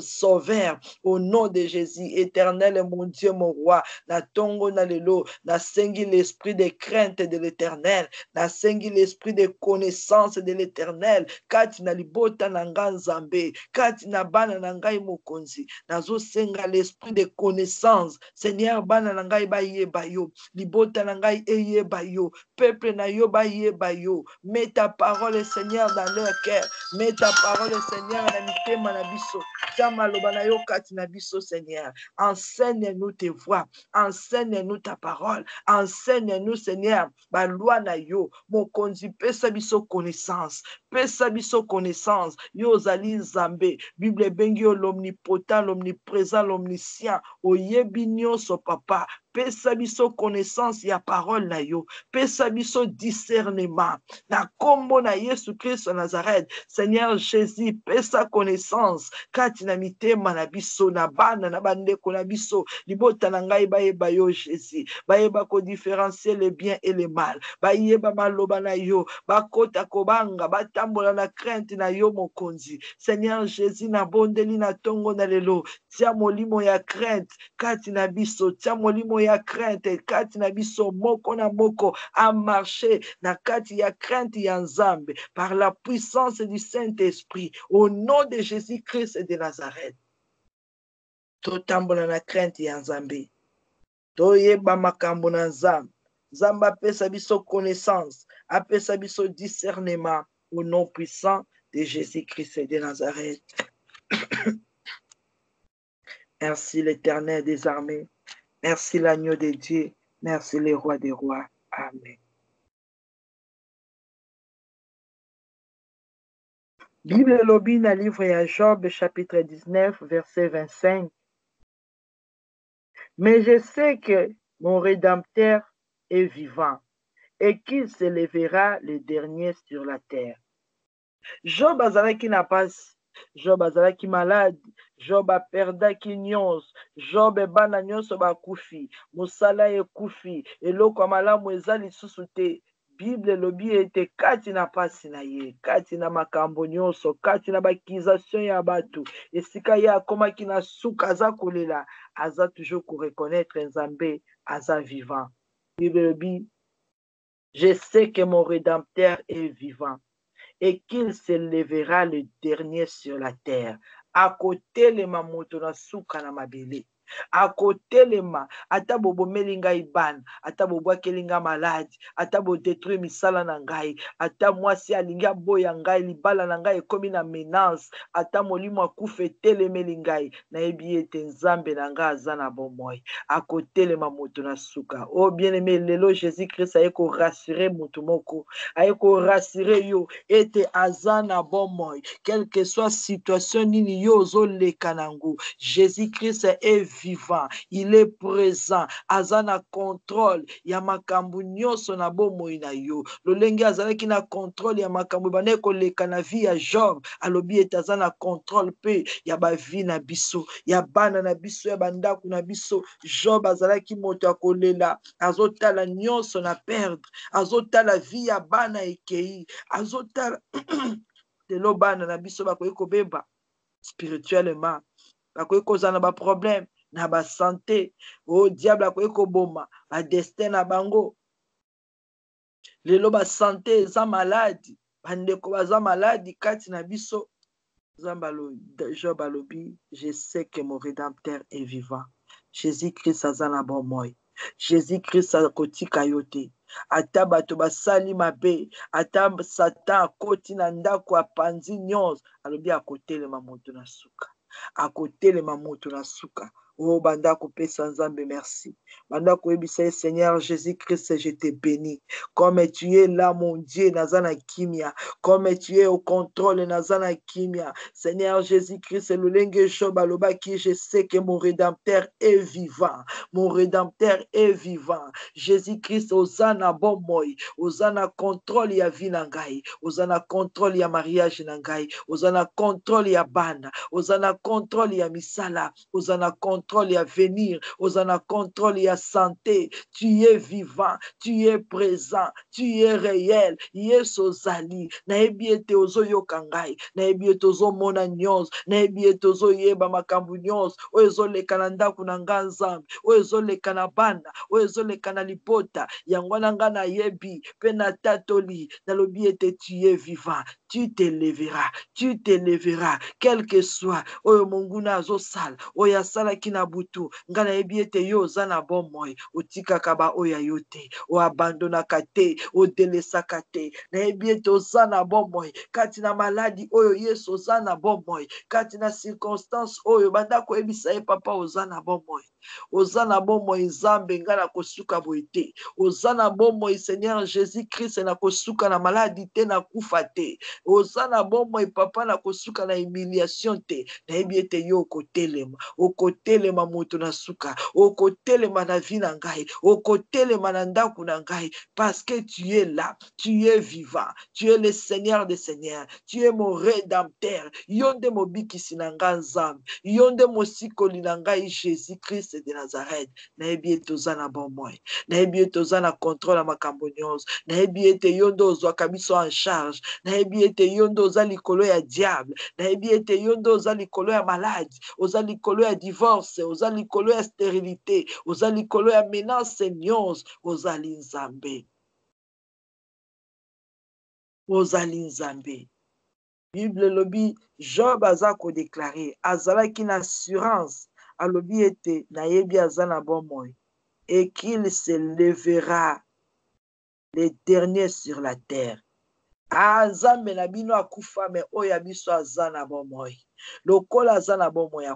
sauveur au nom de Jésus éternel mon Dieu mon roi na tongo na lelo na sengi l'esprit de crainte de l'Éternel na sengi l'esprit de connaissance de l'Éternel kati na libota na nga Nzambe kati na bana na ngai mokonzi nazo senga l'esprit de connaissance Seigneur bana na ngai bayeba yo libota na ngai eyeba yo peuple na yo bayeba yo mets ta parole Seigneur dans leur cœur mets ta parole Seigneur na mitema na biso Maloba na yo kati na biso Seigneur enseigne-nous tes voies enseigne-nous ta parole enseigne-nous Seigneur ba loi na yo mokonzi pesa biso connaissance yo ozali Nzambe Bible bengi yo l'omnipotent l'omniprésent l'omniscient oyebi nyonso papa pesa biso connaissance ya parole na yo pesa biso discernement na kombo na Yesu Christ Nazareth Seigneur Jésus pesa connaissance kati na mitema na biso na bana na bandeko na biso libota na ngai bayeba yo Jésus bayeba ko différencier le bien et le mal bayeba maloba na yo bakota kobanga batambola na crainte na yo mokonzi Seigneur Jésus na bondeli na tongo na lelo tia molimo ya crainte kati na biso tia molimo ya crainte kati na biso moko na moko a marcher na kati ya crainte ya Nzambe par la puissance du Saint-Esprit au nom de Jésus-Christ de Nazareth totambola na crainte ya Nzambe toyeba makambo na Nzambe Nzambe apesa biso connaissance apesa biso discernement au nom puissant de Jésus-Christ de Nazareth. Merci l'Éternel des armées. Merci l'agneau de Dieu. Merci le roi des rois. Amen. Bible lobi na livre ya Job chapitre 19 verset 25. Mais je sais que mon Rédempteur est vivant et qu'il se lèvera le dernier sur la terre. Job azalaki na pasi, Job azalaki malade, Job aperdaki nyonso, Job ebana nyonso bakufi, mosala ekufi, eloko malamu eza lisusu te. Bible lobi ete kati na pasi na ye, kati na makambo nyonso, kati na bakization ya bato, esika ye akomaki na suka aza kolela, aza toujours ko reconnaître Nzambe, aza vivant. Bible lobi, je sais que mon Rédempteur est vivant et qu'il se lèvera le dernier sur la terre. À côté le mamoto na suka na mabele. À côté le ma, ata bobo melinga iban, ata bobo akelinga maladi, ata bo détruire misala na ngai, ata mwasi alinga boya ngai, libala na ngai ekomi na menace, ata molimo akufe tele melingai, na ebi ete Nzambe na ngai aza na bomoi. À côté le mamoto na suka. Oh bien-aimé, lelo Jésus-Christ aye ko rassurer mutu moko, aye ko rassurer yo ete aza na bomoi. Quelle que soit situation nini yo zo le kanangu, Jésus-Christ est vivant, il est présent, aza na contrôle ya makambu nyonso na bomoi na yo. Lolenge azalaki na contrôle ya makambu bane ko leka na vie ya Job, alobi ete aza na contrôle pe ya ba vie na biso, ya bana na biso, ya bandako na biso. Job azalaki moto akolela, azotala nyonso na perdre, azotala vie ya bana ekei, azotala lelo bana na biso bakoki kobeba spirituellement, bakoki kozala na ba problème na ba santé, o diable akoki koboma ba destin na bango. Lelo ba santé eza maladi, bandeko baza maladi kati na biso. Job alobi, je sais que mon Rédempteur est vivant. Jésus-Christ aza na bomoi. Jésus-Christ akotika yo te. ata bato basali mabe, ata Satan akoti na ndako apanzi nyonso, alobi akotelema moto na suka, akotelema moto na suka. Oh, bandako pesa nzambe, merci. Bandako ebisa, Seigneur Jésus-Christ, je te bénis. Comme tu es là, mon Dieu, nazana kimia. Comme tu es au contrôle, nazana kimia. Seigneur Jésus-Christ, le lenge job aloba qui, je sais que mon rédempteur est vivant. Mon rédempteur est vivant. Jésus-Christ, osana bon moi, osana contrôle ya vie nangai, osana contrôle ya mariage nangai, osana contrôle ya bana, osana contrôle ya misala, osana contrôle ya venir, osana contrôle ya santé. Tu es vivant, tu es présent, tu es réel. Yes ozali, na ebiete ozo yokangai, na ebiete ozo mona nyons, na ebiete ozo yeba makambu nyons, ozo lekana ndaku na nganzambi, ozo lekana banda, ozo lekana lipota, yangwana ngana yebi, pena tatoli, na lobiete tu es vivant, tu te lèveras, quel que soit, oyo monguna azo sala, oya sala kina butu, ngana ebiete yo zana bon moi, otika kaba oya yote, o abandona kate, o delesa kate, na ebiete ozana bon moi, kati na maladi oyo yeso ozana bon moi, kati na circonstance oyo bandako ebisa papa ozana bon moi, ozana bon moi nzambe ngana kosuka boite, ozana bon moi Seigneur Jésus-Christ na kosuka na maladi te na kufa te, ozana bon moi papa na kosuka na humiliation te, na ebiete yo okotelema moto na suka, okotelema na vie na ngai, okotelema na ndaku na ngai, parce que tu es là, tu es vivant, tu es le Seigneur des Seigneurs, tu es mon rédempteur, yonde mobikisi na ngai nzambe, yonde mosikoli na ngai Jésus-Christ de Nazareth, na ebiete ozana bon moi, na ebiete ozana contrôle na makambo nyonso, na ebiete yonde ozwaka biso en charge, na ebiete yonde oza likolo ya diable, na ebiete yonde oza likolo ya maladi, oza likolo ya divorce, oza likolo ya stérilité, oza likolo ya menace nyonso, ozali nzambe, ozali nzambe. Bible lobi Job aza ko déclarer, azalaki na assurance, alobi ete na yebi aza na bon moi, et qu'il se lèvera le dernier sur la terre. Nzambe na bino akufa me oyo biso aza na bon moi, lokola aza na bon moi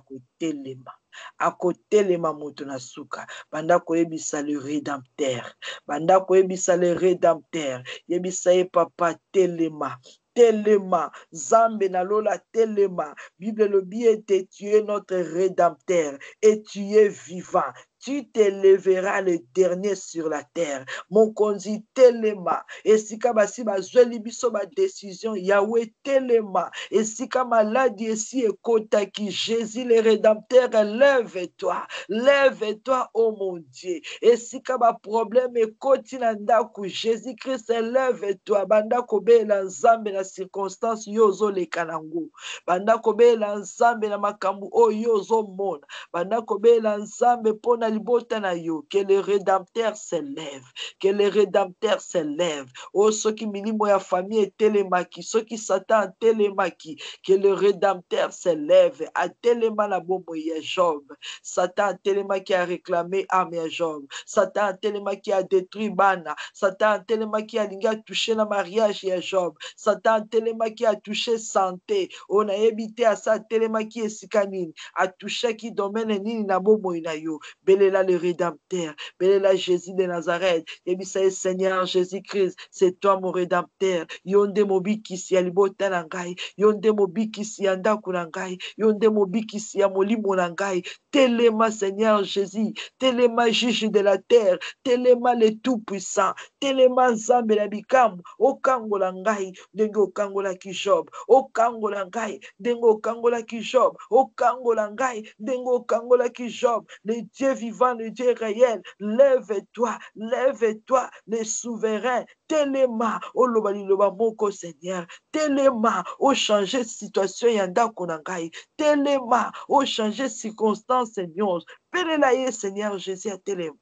akotelema moto na suka, banda koyebisa le rédempteur, banda koyebisa le rédempteur, yebisa ye papa telema, telema, Zambe na lola telema. Bible lobi ete tu es notre rédempteur et tu es vivant. Tu te lèveras le dernier sur la terre. Mon konzi telema. Esika basi bazweli biso ba décision. Yahweh telema. Esika maladi esi ekota ki Jésus le rédempteur, lève-toi. Lève-toi, oh mon Dieu. Esika ba problème ekoti na ndaku Jésus-Christ, lève-toi. Banda kobela nzambe na circonstance yozo le kanango. Banda kobela nzambe na makambu o yozo mona. Banda kobela nzambe pona libota na yo. Que le rédempteur se lève. Que le rédempteur se lève. Oh, soki milimo ya famille telemaki, soki Satan telemaki, que le rédempteur se lève. A telema na bombo ya Job. Satan telemaki a réclamé âme ya Job. Satan telemaki a détruit bana. Satan telemaki a linga touché na mariage ya Job. Satan telemaki a touché santé. On a évité à ça telemaki esika nini. A touché qui domaine nini na bombo na yo. Belela le rédempteur. Belela Jésus de Nazareth. Ebisa Seigneur Jésus-Christ. C'est toi mon rédempteur. Yonde mobikisi ya libota na ngai. Yonde mobikisi ya ndaku na ngai. Yonde mobikisi ya molimo na ngai. Telema Seigneur Jésus. Telema juge de la terre. Telema le tout-puissant. Telema nzambe na bikamu. Okangola ngai. Ndenge okangola ki Job. Okangola ngai. Ndenge okangola ki Job. Okangola ngai. Ndenge okangola ki Job. Le Dieu vivant, le Dieu réel. Lève-toi. Lève-toi. Le souverain. Telema. Oloba liloba moko Seigneur. Telema. O changer situation yanda konangai. Telema. O changer circonstance Seigneur. Pelela ye Seigneur Jésus a telema.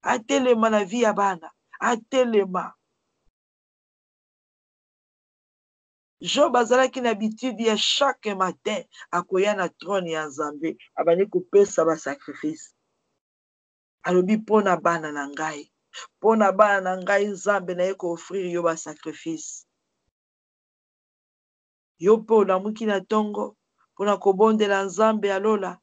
A telema na vie ya bana. A telema. Job azalaki na habitude ya chaque matin akoya na trône ya Nzambe abandi kopesa ba sacrifice. Alobi pona bana na ngai. Pona bana na ngai nzambe na ye offrir yo ba sacrifice. Yo pe olamuki na tongo pona kobondela nzambe alola.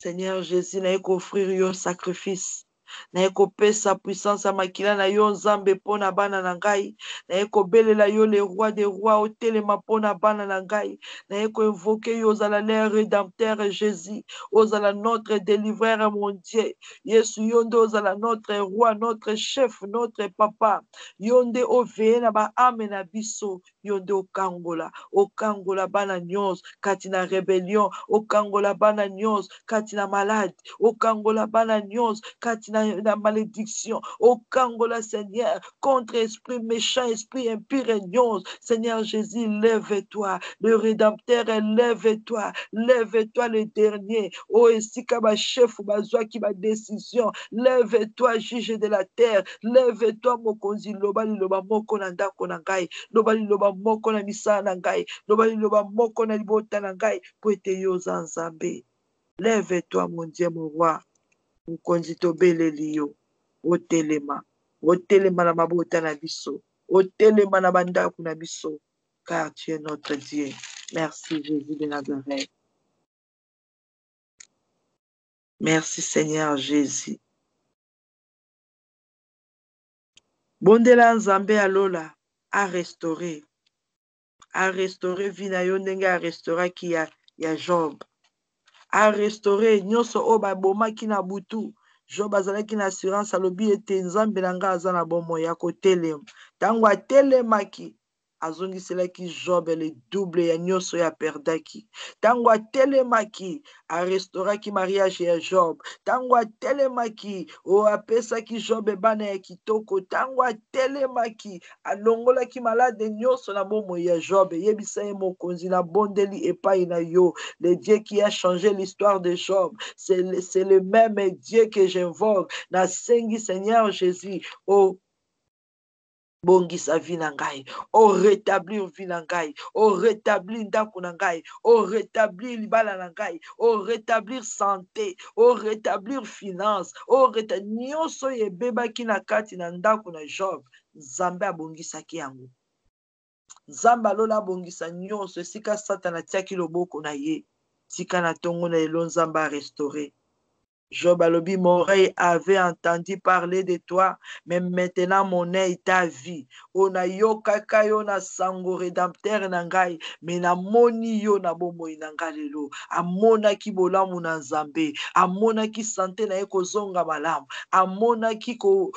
Seigneur Jésus na ye offrir yo sacrifice. Na ye kopesa puissance ya makila na yo nzambe pona bana na ngai. Na ye kobelela yo le roi des rois otelema pona bana na ngai. Na ye invoquer yo ozala leur rédempteur Jésus. Ozala notre délivreur mon Dieu. Yesu yo nde ozala notre roi, notre chef, notre papa. Yo nde oveye na ba ame na biso. Yo nde okangola. Okangola bana nyonso kati na rébellion. Okangola bana nyonso kati na malade. Okangola bana nyonso kati na malédiction. Okangola Seigneur contre esprit méchant, esprit impur nyonso. Seigneur Jésus, lève-toi. Le Rédempteur, lève-toi. Lève-toi le dernier. Oh, esika ba chef bazwa ki ba décision. Lève-toi, juge de la terre. Lève-toi, mokonzi loba liloba moko na ndako na ngai. Loba liloba moko na misala na ngai. Loba liloba moko na libota na ngai. Po ete yo za nzambe. Lève-toi, mon Dieu, mon roi. Mokonzi tobeleli yo. Otelema. Otelema na mabota na biso. Otelema na bandako na biso. Car tu es notre Dieu. Merci, Jésus de Nazareth. Merci, Seigneur Jésus. Bondela nzambe alola. A restaurer. A restaurer vie na yo ndenge a restauraki ya Job. A restaurer nyonso o babomaki na butu. Job azalaki na assurance alobi ete nzambe na nga aza na bomoi ya kotelema. Tango atelemaki azongiselaki Job le double ya nyonso ya perdaki. Tango atelemaki arestauraki mariage ya Job. Tango atelemaki apesaki Job bana ya kitoko. Tango atelemaki alongolaki malade nyonso na bomoi ya Job. Yebisa ye mokonzi na bondeli epai na yo. Le Dieu qui a changé l'histoire de Job, c'est le même Dieu que j'invoque. Na sengi Seigneur Jésus, oh bongisa vie na ngai, oh rétablir vie na ngai, oh rétablir ndako na ngai, oh rétablir libala na ngai, oh rétablir santé, oh rétablir finance, oh rétablir nyonso yebebaki na kati na ndako na Job. Nzambe abongisaki yango. Nzambe alola abongisa nyonso esika Satana tiaki loboko na ye. Tika na tongo na elo nzamba a restauré. Job alobi, mon oreille avait entendu parler de toi, mais maintenant mon œil t'a vu. Ona yo kaka yo na sango rédempteur na ngai, mais na moni yo na bomoi na ngai lelo. Amona ki bolamu na nzambe, amona ki santé na ye kozonga malamu, amona ki ko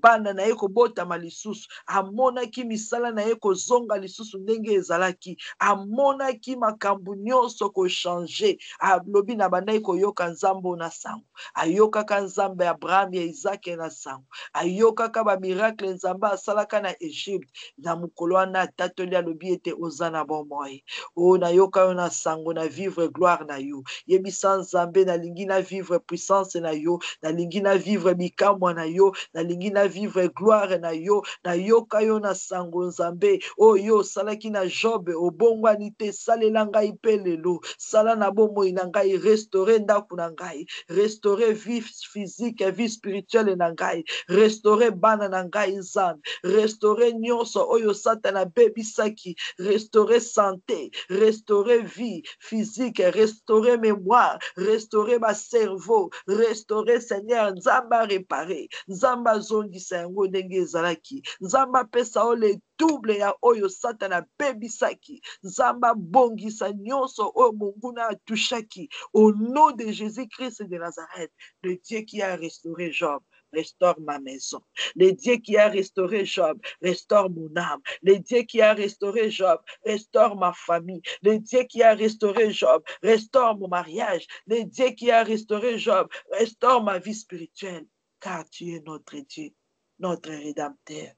bana na ye kobota malisusu, amona ki misala na ye kozonga lisusu ndenge ezalaki, amona ki makambu nyonso ko changer. Alobi na bandai koyoka nzambo na sango. Ayokaka nzambe ya Abraham ya Isaac na sango. Ayokaka ba miracle nzambe asalaka na Egypte. Na mukolo wana tatoli alobi ete ozana bomoi. O na yoka yo na sango na vivre gloire na yo. Yebisa nzambe na lingi na vivre puissance na yo. Na lingi na vivre bikamwa na yo. Na lingi na vivre gloire na yo. Na yoka yo na sango nzambe. O yo salaki na Job obongwani te salela ngai pe lelo. Sala na bomoi na ngai restaurer ndako na ngai. Restaurer vie physique et vie spirituelle na ngai. Restaurer bana na ngai nzambe. Restaurer nyonso oyo Satana bebisaki. Restaurer santé. Restaurer vie physique. Restaurer mémoire. Restaurer ma cerveau. Restaurer Seigneur. Nzamba réparer. Nzamba zongisa yango ndenge ezalaki. Nzamba pesa ole double ya oyo Satana bebisaki. Nzamba bongisa nyonso oyo monguna atushaki. Au nom de Jésus-Christ de Nazareth, le Dieu qui a restauré Job, restaure ma maison. Le Dieu qui a restauré Job, restaure mon âme. Le Dieu qui a restauré Job, restaure ma famille. Le Dieu qui a restauré Job, restaure mon mariage. Le Dieu qui a restauré Job, restaure ma vie spirituelle. Car tu es notre Dieu, notre Rédempteur.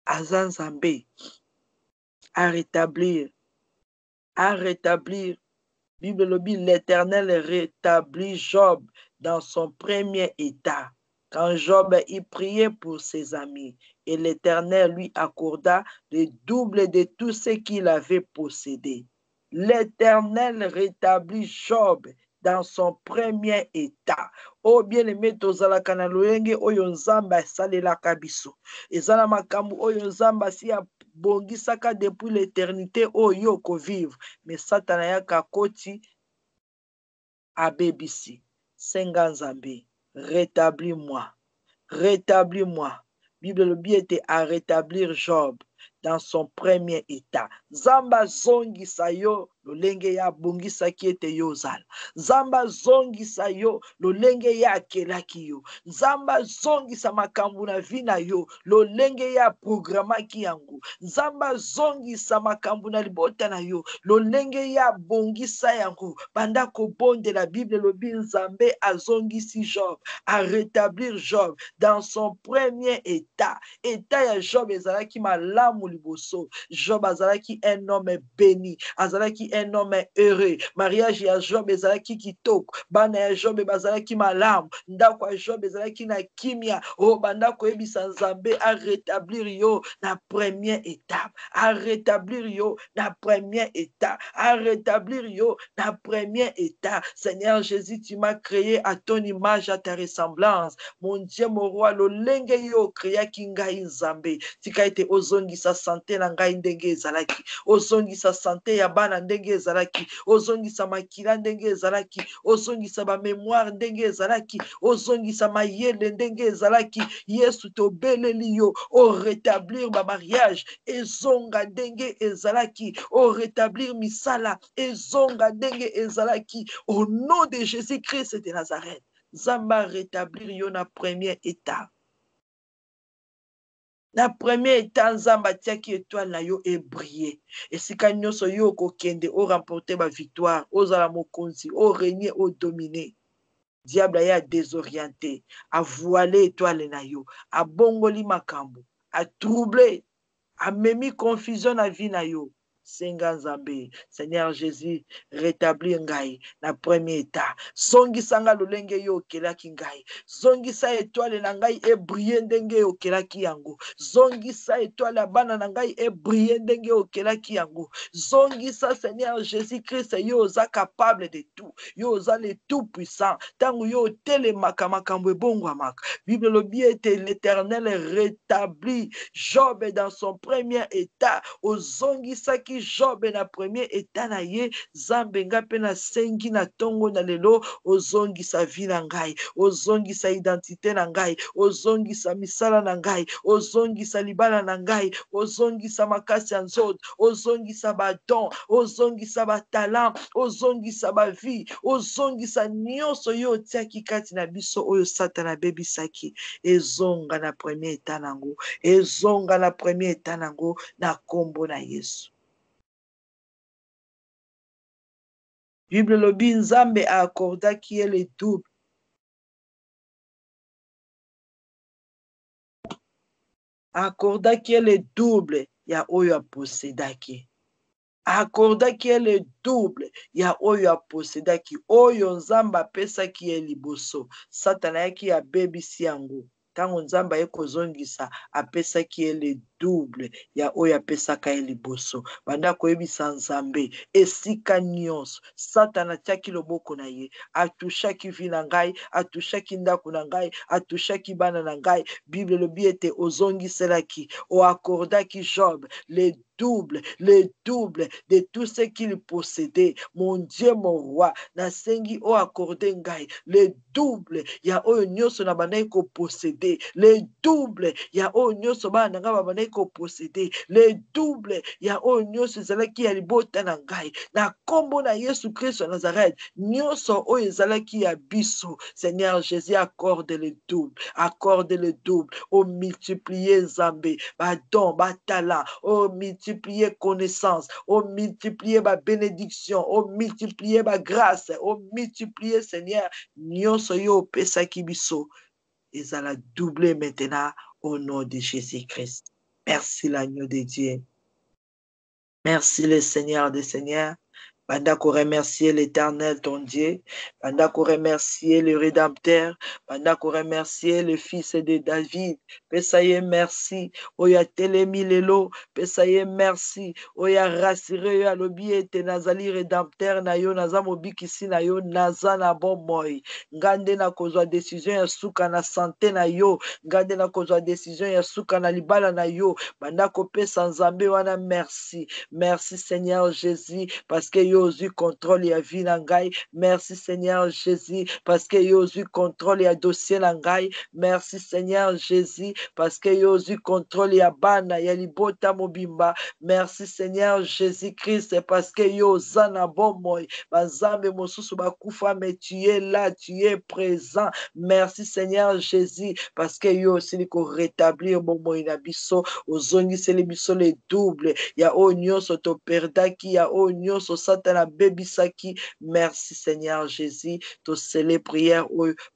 Azan Zambé, à rétablir. Bible le dit, l'Éternel rétablit Job dans son premier état. Quand Job y priait pour ses amis, et l'Éternel lui accorda le double de tout ce qu'il avait possédé. L'Éternel rétablit Job dans son premier état. Oh bien-aimé, tozalaka na loyenge oyo nzambe asalelaka biso. Ezala makambo oyo nzambe asi abongisaka depuis l'éternité oyo kovivre. Mais Satan yaka koti abebisi. Senga nzambe, rétablis-moi. Rétablis-moi. Bible le bien était à rétablir Job dans son premier état. Zamba zongi sayo lolenge ya bongisa kiete yo zala. Zamba zongi sayo lolenge ya kelaki yo. Zamba zongi sa makambu na vina yo lolenge ya programa ki yangu. Zamba zongi sa makambu na libota na yo lolenge ya bongisa yangu. Banda ko bonde la Bible lobi nzambe azongi si Job à rétablir Job dans son premier état. État ya Job ezalaki malamu liboso. Job azalaki un homme béni, azalaki un homme heureux. Mariage ya Job ezalaki kitoko. Bana ya Job bazalaki malamu. Ndako ya Job ezalaki na kimia. Oh banda ko ebisa nzambe a rétablir yo na première étape. A rétablir yo na première état. A rétablir yo na premier état. Seigneur Jésus, tu m'as créé à ton image, à ta ressemblance. Mon Dieu, mon roi, lolenge yo créa kingai nzambe. Tika ete ozongi sa santé na ngai ndenge ezalaki. Ozongi sa santé ya bana ndenge ezalaki. Ozongi sa makila ndenge ezalaki. Ozongi sa ba mémoire ndenge ezalaki. Ozongi sa mayele ndenge ezalaki. Yesu tobeleli yo. O rétablir ma mariage. Ezonga ndenge ezalaki. O rétablir misala. Ezonga ndenge ezalaki. Au nom de Jésus-Christ de Nazareth. Zamba rétablir yo na premier état. Na premier état, Zamba tiaki étoile na yo et briller. Et si kanyoso yo kokende, o remporter ma victoire, o zala mokonzi, o régner, o dominer. Diable a désorienté, a voilé étoile na yo, a bongoli makambo, a troublé, a memi confusion na vie na yo. Senga nzambe, Seigneur Jésus, rétablir ngai na premier état. Songi sanga lolenge yo kelaki ngai. Zongi sa étoile na ngai e briller ndenge yo kelaki yango. Zongi sa étoile bana na ngai e briller ndenge yo kelaki yango. Zongi sa Seigneur Jésus-Christ, yo oza capable de tout. Yo oza le tout puissant. Tangu yo tele makambo ebongwamaka. Bible lobi ete l'Éternel rétablit Job dans son premier état. Ozongi saki Job na premier état na ye. Zambenga pe na sengi na tongo na lelo. Ozongi sa vie na ngai. Ozongi sa identité na ngai. Ozongi sa misala na ngai. Ozongi sa libala na ngai. Ozongi sa makasi ya nzoto. Ozongi sa badon. Ozongi sa batalant. Ozongi sa ba vie. Ozongi sa nyonso yo tiaki kati na biso oyo Satana bebisaki. Ezonga na premier état nango. Ezonga na premier état nango na kombo na Yesu. Bible lobi nzambe a accorda qui est le double. Accorda qui est le double ya oyo aposedaki. Accorda qui est le double ya oyo aposedaki. Oyo nzambe apesaki ye liboso. Satana yaki abebisi yango. Tango nzamba ye kozongisa apesaki ye le double ya oyo apesaka ye liboso. Banda koyebisa nzambe esika nyonso Satana tiaki loboko na ye atushaki vi na ngai, atushaki ndako na ngai, atushaki bana na ngai. Bible lobi ete ozongiselaki o accordaki Job le double de tout ce qu'il possédait. Mon Dieu, mon roi, nasengi o accordé ngai le double ya oyo nyonso na bandai ko posséder, le double ya oyo nyonso bana nga ba bandai ko posséder, le double ya oyo nyonso ezalaki ya libota na ngai na kombo na Yesu Christ Nazareth. Nyonso oyo ezalaki ya biso, Seigneur Jésus, accorde le double, o multiplier nzambe ba don ba talent, o multiplier connaissance, o multiplier ba bénédiction, o multiplier ba grâce, o multiplier Seigneur nyonso yo pesaki biso ezala doublé maintenant au nom de Jésus-Christ. Merci l'agneau de Dieu. Merci le Seigneur des Seigneurs. Banda ko remercier l'Éternel, ton Dieu. Banda ko remercier le Rédempteur. Banda ko remercier le Fils de David. Pesaye merci. Oya telemi lelo. Pesaye merci. Oya rassuré yo alobi ete nazali Rédempteur na yo. Naza mobikisi na yo. Naza na bon moi. Ngande na kozwa décision ya suka na santé na yo. Ngande na kozwa décision ya suka na libala na yo. Banda ko pesa nzambe wana merci. Merci Seigneur Jésus parce que yo ozwi contrôle ya vie na ngai. Merci Seigneur Jésus parce que yo ozwi contrôle ya dossier na ngai. Merci Seigneur Jésus parce que yo ozwi contrôle ya bana ya libota mobimba. Merci Seigneur Jésus-Christ parce que yo oza na bomoi. Bazambe mosusu bakufa mais tu es là, tu es présent. Merci Seigneur Jésus parce que yo osili ko rétablir bomoi na biso. Ozongiseli biso le double. Ya o nyonso to perdaki, ya o nyonso satana bebisaki. Merci Seigneur Jésus. To scellé prière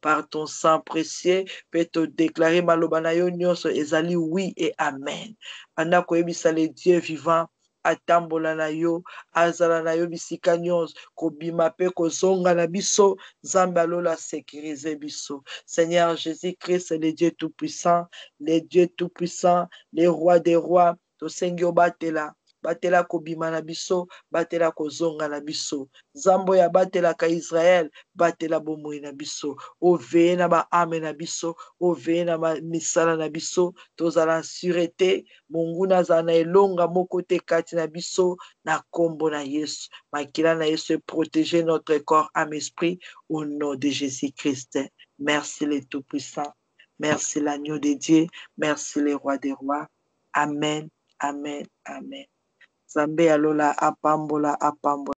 par ton sang précieux. Peut te déclarer malobana yo nyonso ezali oui et amen. Anda koyebisa le Dieu vivant. Atambola na yo, azala na yo bisika nyonso, kobima pe kozonga na biso, Nzambe alola sécuriser biso. Seigneur Jésus-Christ, le Dieu tout-puissant, le Dieu tout-puissant, le roi des rois, tosengi obatela. Batela kobima na biso, batela kozonga na biso. Zambo ya batela ka Israël, batela bomoi na biso. Oveye na ba ame na biso, oveye na ba misala na biso, tozala sûreté, monguna za na elonga moko te kati na biso, na kombo na Yesu. Makila na Yesu protéger notre corps, âme, esprit, au nom de Jésus-Christ. Merci le Tout-Puissant. Merci l'agneau de Dieu. Merci le roi des rois. Amen. Amen. Amen. Zambe alola apambola apambola.